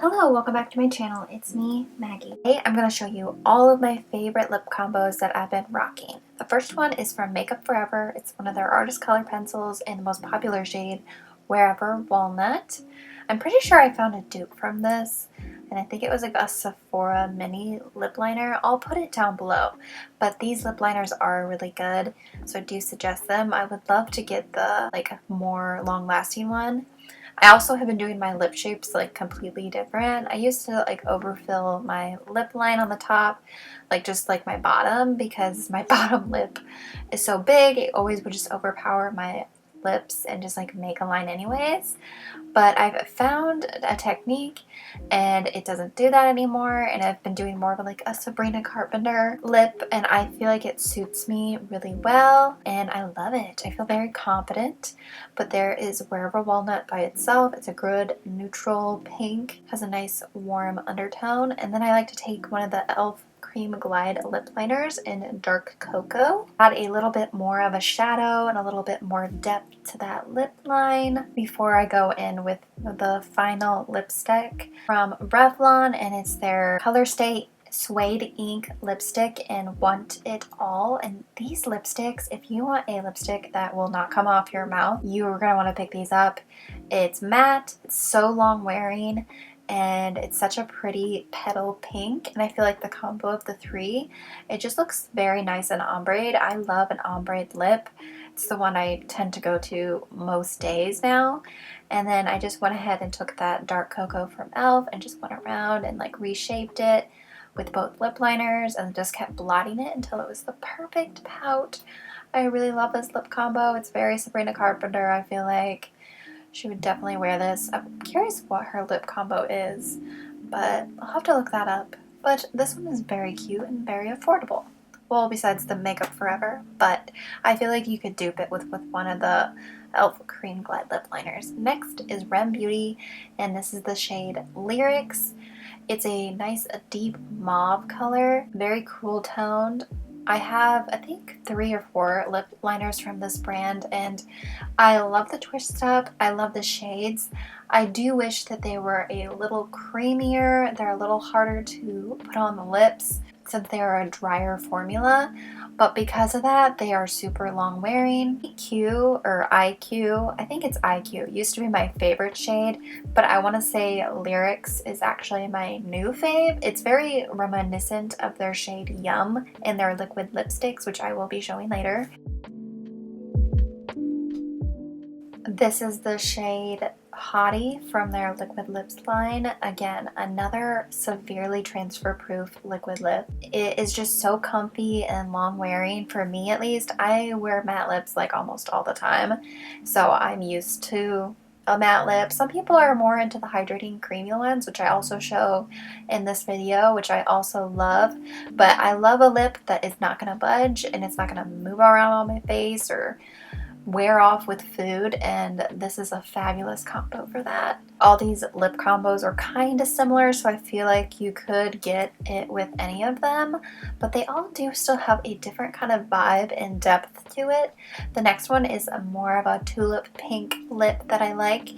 Hello, welcome back to my channel. It's me, Maggie. Today I'm going to show you all of my favorite lip combos that I've been rocking. The first one is from Makeup Forever. It's one of their artist color pencils in the most popular shade, Wherever Walnut. I'm pretty sure I found a dupe from this, and I think it was like a Sephora mini lip liner. I'll put it down below, but these lip liners are really good, so I do suggest them. I would love to get the more long-lasting one. I also have been doing my lip shapes completely different. I used to overfill my lip line on the top, just like my bottom, because my bottom lip is so big, it always would just overpower my lips and just make a line anyways. But I've found a technique and it doesn't do that anymore, and I've been doing more of a Sabrina Carpenter lip, and I feel like it suits me really well and I love it. I feel very confident. But there is Wherever Walnut by itself. It's a good neutral pink, has a nice warm undertone, and then I like to take one of the e.l.f. Cream Glide lip liners in dark cocoa. Add a little bit more of a shadow and a little bit more depth to that lip line before I go in with the final lipstick from Revlon, and it's their Color Stay Suede Ink lipstick in Want It All. And these lipsticks, if you want a lipstick that will not come off your mouth, you're gonna want to pick these up. It's matte, it's so long wearing, and it's such a pretty petal pink, and I feel like the combo of the three, it just looks very nice and ombre. I love an ombre lip. It's the one I tend to go to most days now. And then I just went ahead and took that dark cocoa from e.l.f. and just went around and reshaped it with both lip liners and just kept blotting it until it was the perfect pout. I really love this lip combo. It's very Sabrina Carpenter. I feel like she would definitely wear this. I'm curious what her lip combo is, but I'll have to look that up. But this one is very cute and very affordable. Well, besides the Makeup Forever, but I feel like you could dupe it with one of the e.l.f. Cream Glide lip liners. Next is Rem Beauty, and this is the shade Lyrics. It's a nice deep mauve color, very cool toned. I have, I think, 3 or 4 lip liners from this brand, and I love the twist up. I love the shades. I do wish that they were a little creamier. They're a little harder to put on the lips since they are a drier formula, but because of that, they are super long wearing. EQ or IQ, I think it's IQ, used to be my favorite shade, but I want to say Lyrics is actually my new fave. It's very reminiscent of their shade Yummmm in their liquid lipsticks, which I will be showing later. This is the shade Hottie from their liquid lips line. Again, another severely transfer proof liquid lip. It is just so comfy and long wearing, for me at least. I wear matte lips almost all the time, so I'm used to a matte lip. Some people are more into the hydrating creamy ones, which I also show in this video, which I also love. But I love a lip that is not going to budge and it's not going to move around on my face or wear off with food, and this is a fabulous combo for that. All these lip combos are kind of similar, so I feel like you could get it with any of them, but they all do still have a different kind of vibe and depth to it. The next one is more of a tulip pink lip that I like.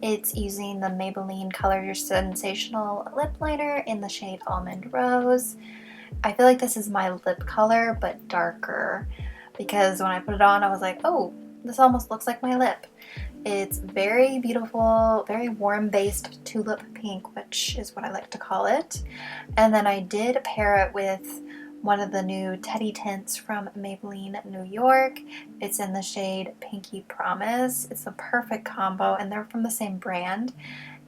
It's using the Maybelline Color Sensational lip liner in the shade Almond Rose. I feel like this is my lip color but darker, because when I put it on I was like, oh, this almost looks like my lip. It's very beautiful, very warm based tulip pink, which is what I like to call it. And then I did pair it with one of the new Teddy tints from Maybelline New York. It's in the shade Pinky Promise. It's a perfect combo, and they're from the same brand.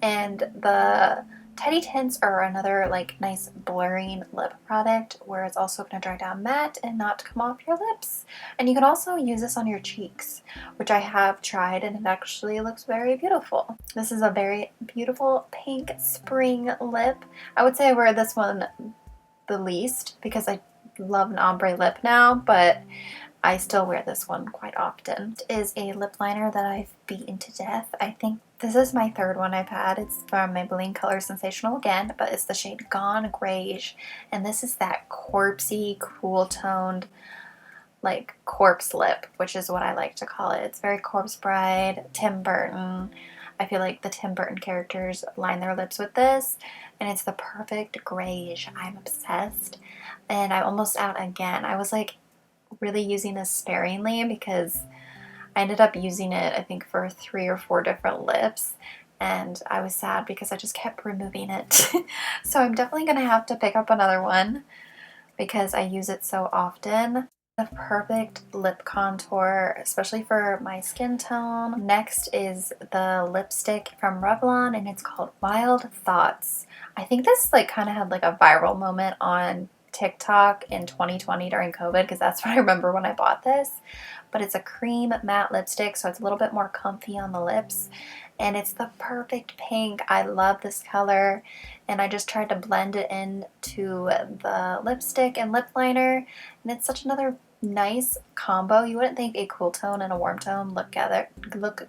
And the Teddy tints are another nice blurring lip product where it's also going to dry down matte and not come off your lips. And you can also use this on your cheeks, which I have tried, and it actually looks very beautiful. This is a very beautiful pink spring lip. I would say I wear this one the least because I love an ombre lip now, but I still wear this one quite often. It is a lip liner that I've beaten to death. I think this is my 3rd one I've had. It's from Maybelline Color Sensational again, but it's the shade Gone Greige, and this is that corpsey, cool toned, corpse lip, which is what I like to call it. It's very Corpse Bride, Tim Burton. I feel like the Tim Burton characters line their lips with this, and it's the perfect Greige. I'm obsessed, and I'm almost out again. I was like really using this sparingly because I ended up using it, I think, for 3 or 4 different lips, and I was sad because I just kept removing it. So I'm definitely going to have to pick up another one because I use it so often. The perfect lip contour, especially for my skin tone. Next is the lipstick from Revlon, and it's called Wild Thoughts. I think this like kind of had like a viral moment on TikTok in 2020 during COVID, because that's what I remember when I bought this. But it's a cream matte lipstick, so it's a little bit more comfy on the lips, and it's the perfect pink. I love this color, and I just tried to blend it into the lipstick and lip liner, and it's such another nice combo. You wouldn't think a cool tone and a warm tone look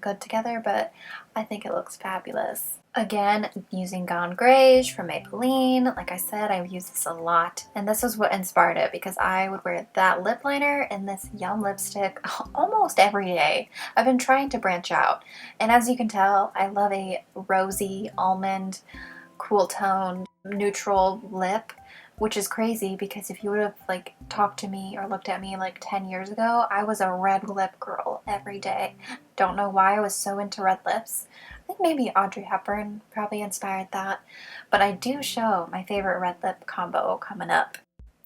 good together, but I think it looks fabulous. Again, using Gone Greige from Maybelline. Like I said, I use this a lot, and this is what inspired it because I would wear that lip liner and this Yummmm lipstick almost every day. I've been trying to branch out, and as you can tell, I love a rosy, almond, cool toned, neutral lip, which is crazy because if you would have like talked to me or looked at me like 10 years ago, I was a red lip girl every day. Don't know why I was so into red lips. I think maybe Audrey Hepburn probably inspired that, but I do show my favorite red lip combo coming up.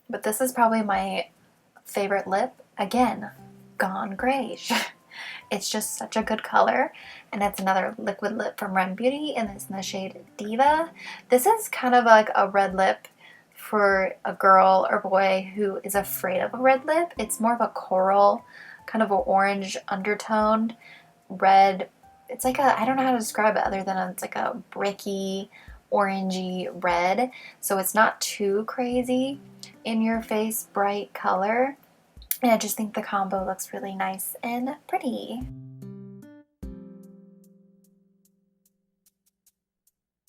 But this is probably my favorite lip. Again, Gone Greige. It's just such a good color, and it's another liquid lip from Ren Beauty, and it's in the shade Diva. This is kind of like a red lip for a girl or boy who is afraid of a red lip. It's more of a coral, kind of an orange undertoned red. It's like a, I don't know how to describe it other than it's like a bricky, orangey red. So it's not too crazy in your face, bright color. And I just think the combo looks really nice and pretty.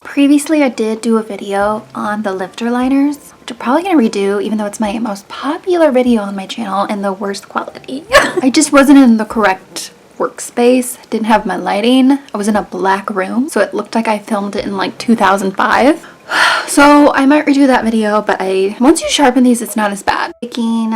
Previously, I did do a video on the lifter liners, which I'm probably going to redo, even though it's my most popular video on my channel and the worst quality. I just wasn't in the correct workspace, didn't have my lighting. I was in a black room, so it looked like I filmed it in like 2005. So I might redo that video, but once you sharpen these, it's not as bad.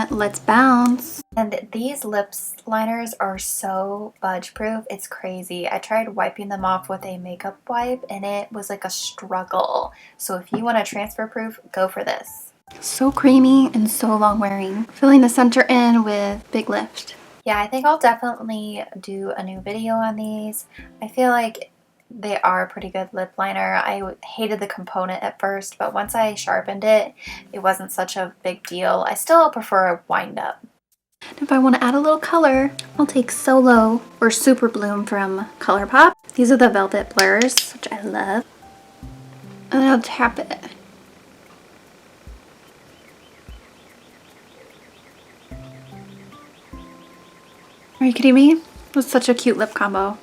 Let's Bounce. And these lips liners are so budge proof, it's crazy. I tried wiping them off with a makeup wipe and it was like a struggle. So if you want a transfer proof, go for this. So creamy and so long wearing. Filling the center in with Big Lift. Yeah, I think I'll definitely do a new video on these. I feel like they are a pretty good lip liner. I hated the component at first, but once I sharpened it, it wasn't such a big deal. I still prefer a wind up. If I want to add a little color, I'll take Solo or Super Bloom from Colourpop. These are the velvet blurs, which I love. And then I'll tap it. Are you kidding me? It was such a cute lip combo.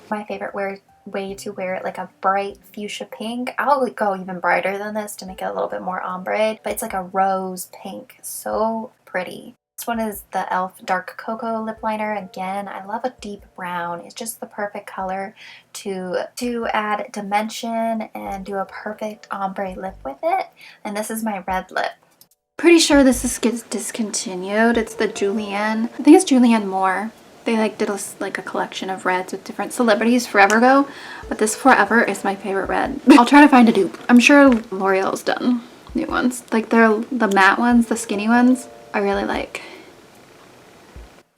My favorite way to wear it, like a bright fuchsia pink. I'll go even brighter than this to make it a little bit more ombre, but it's like a rose pink. So pretty. This one is the e.l.f. Dark Cocoa Lip Liner. Again, I love a deep brown. It's just the perfect color to add dimension and do a perfect ombre lip with it. And this is my red lip. Pretty sure this is discontinued. It's the Julianne. I think it's Julianne Moore. They like did a collection of reds with different celebrities forever ago, but this Forever is my favorite red. I'll try to find a dupe. I'm sure L'Oreal's done new ones. Like the matte ones, the skinny ones, I really like.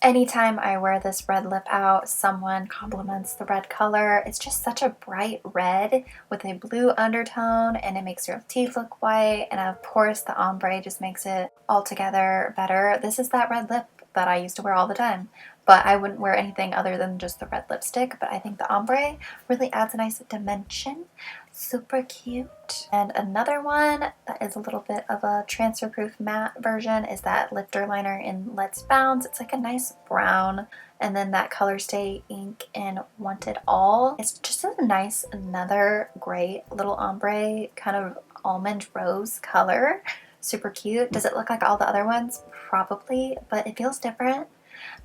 Anytime I wear this red lip out, someone compliments the red color. It's just such a bright red with a blue undertone, and it makes your teeth look white, and of course the ombre just makes it altogether better. This is that red lip that I used to wear all the time, but I wouldn't wear anything other than just the red lipstick. But I think the ombre really adds a nice dimension. Super cute. And another one that is a little bit of a transfer proof matte version is that lifter liner in Let's Bounce. It's like a nice brown, and then that Color Stay ink in Want It All. It's just a nice, another great little ombre, kind of almond rose color. Super cute. Does it look like all the other ones? Probably, but it feels different.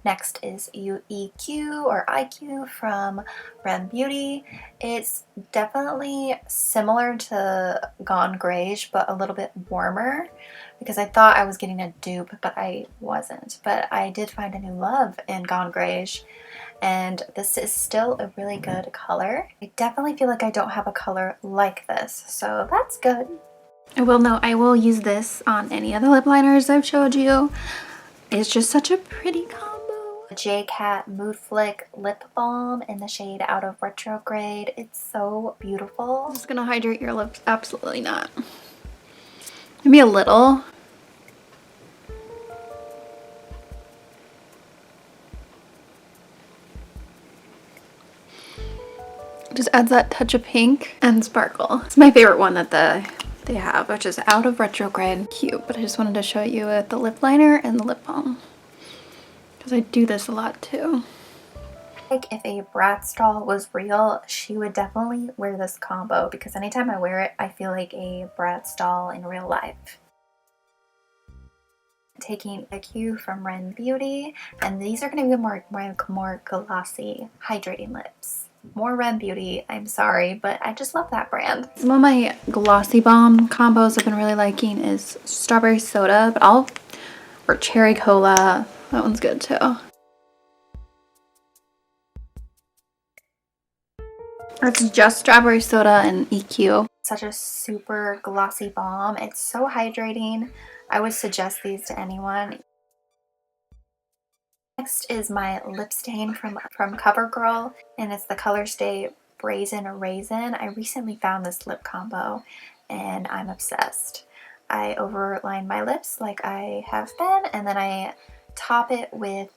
Next is EQ or IQ from Ren Beauty. It's definitely similar to Gone Greige, but a little bit warmer, because I thought I was getting a dupe, but I wasn't. But I did find a new love in Gone Greige, and this is still a really good color. I definitely feel like I don't have a color like this, so that's good. I will note, I will use this on any of the lip liners I've showed you. It's just such a pretty combo. J-Cat Mood Flick Lip Balm in the shade Out of Retrograde. It's so beautiful. Is this gonna hydrate your lips? Absolutely not. Maybe a little. Just adds that touch of pink and sparkle. It's my favorite one that they have, which is Out of Retrograde. Cute, but I just wanted to show you with the lip liner and the lip balm, because I do this a lot too. Like if a Bratz doll was real, she would definitely wear this combo, because anytime I wear it, I feel like a Bratz doll in real life. Taking a cue from Ren Beauty, and these are going to be more glossy, hydrating lips. More Ren Beauty, I'm sorry, but I just love that brand. Some of my glossy balm combos I've been really liking is strawberry soda, or cherry cola. That one's good too. It's just strawberry soda and EQ. Such a super glossy balm. It's so hydrating. I would suggest these to anyone. Next is my lip stain from CoverGirl, and it's the Color Stay Brazen Raisin. I recently found this lip combo and I'm obsessed. I overline my lips like I have been, and then I top it with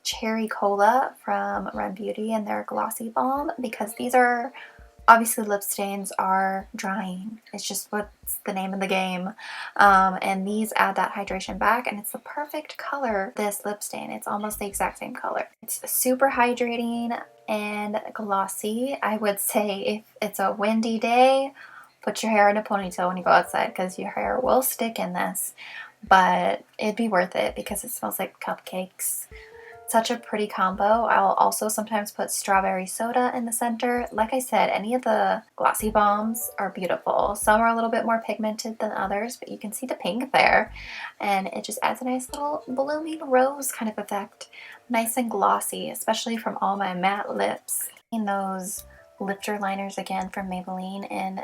Cherry Cola from Ren Beauty and their glossy balm, because these are obviously lip stains are drying. It's just what's the name of the game. And these add that hydration back, and it's the perfect color, this lip stain. It's almost the exact same color. It's super hydrating and glossy. I would say if it's a windy day, put your hair in a ponytail when you go outside, because your hair will stick in this, but it'd be worth it because it smells like cupcakes. Such a pretty combo. I'll also sometimes put strawberry soda in the center. Like I said, any of the glossy balms are beautiful. Some are a little bit more pigmented than others, but you can see the pink there, and it just adds a nice little blooming rose kind of effect. Nice and glossy, especially from all my matte lips. In those lifter liners again from Maybelline in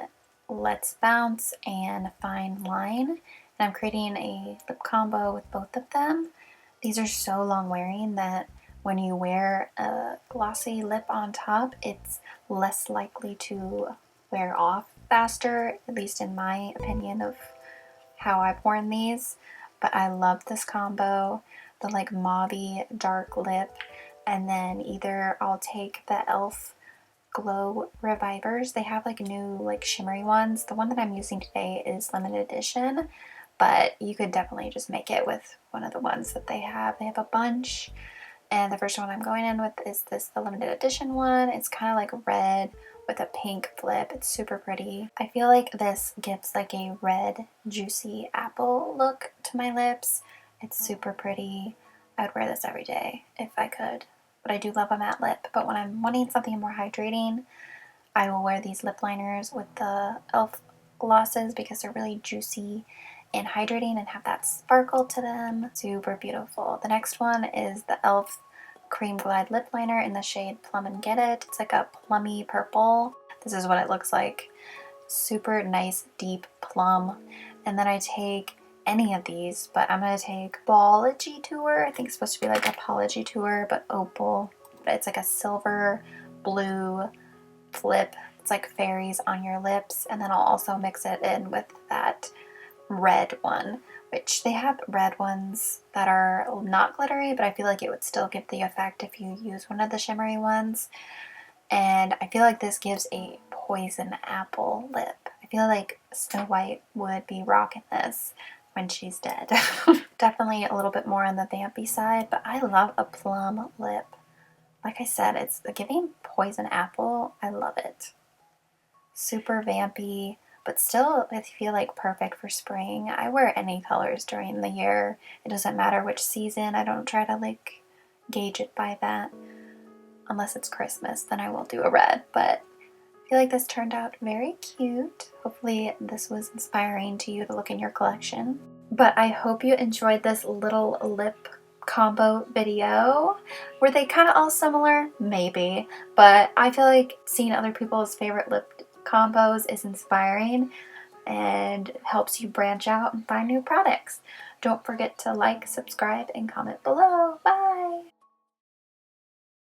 Let's Bounce and Fine Line, and I'm creating a lip combo with both of them. These are so long wearing that when you wear a glossy lip on top, it's less likely to wear off faster, at least in my opinion of how I've worn these. But I love this combo, the like mauve dark lip, and then either I'll take the e.l.f. Glow Revivers. They have like new like shimmery ones. The one that I'm using today is limited edition, but you could definitely just make it with one of the ones that they have. They have a bunch, and the first one I'm going in with is the limited edition one. It's kind of like red with a pink flip. It's super pretty. I feel like this gives like a red juicy apple look to my lips. It's super pretty. I would wear this every day if I could, but I do love a matte lip. But when I'm wanting something more hydrating, I will wear these lip liners with the e.l.f. glosses, because they're really juicy and hydrating and have that sparkle to them. Super beautiful. The next one is the e.l.f. Cream Glide Lip Liner in the shade Plum and Get It. It's like a plummy purple. This is what it looks like. Super nice deep plum. And then I take any of these, but I'm going to take Ology Tour. I think it's supposed to be like Apology Tour, but opal. But it's like a silver blue flip. It's like fairies on your lips. And then I'll also mix it in with that red one, which they have red ones that are not glittery, but I feel like it would still give the effect if you use one of the shimmery ones. And I feel like this gives a poison apple lip. I feel like Snow White would be rocking this when she's dead. Definitely a little bit more on the vampy side, but I love a plum lip. Like I said, it's giving poison apple. I love it. Super vampy, but still I feel like perfect for spring. I wear any colors during the year. It doesn't matter which season. I don't try to like gauge it by that. Unless it's Christmas, then I will do a red, but I feel like this turned out very cute. Hopefully this was inspiring to you to look in your collection. But I hope you enjoyed this little lip combo video. Were they kind of all similar? Maybe. But I feel like seeing other people's favorite lip combos is inspiring and helps you branch out and find new products. Don't forget to like, subscribe, and comment below. Bye!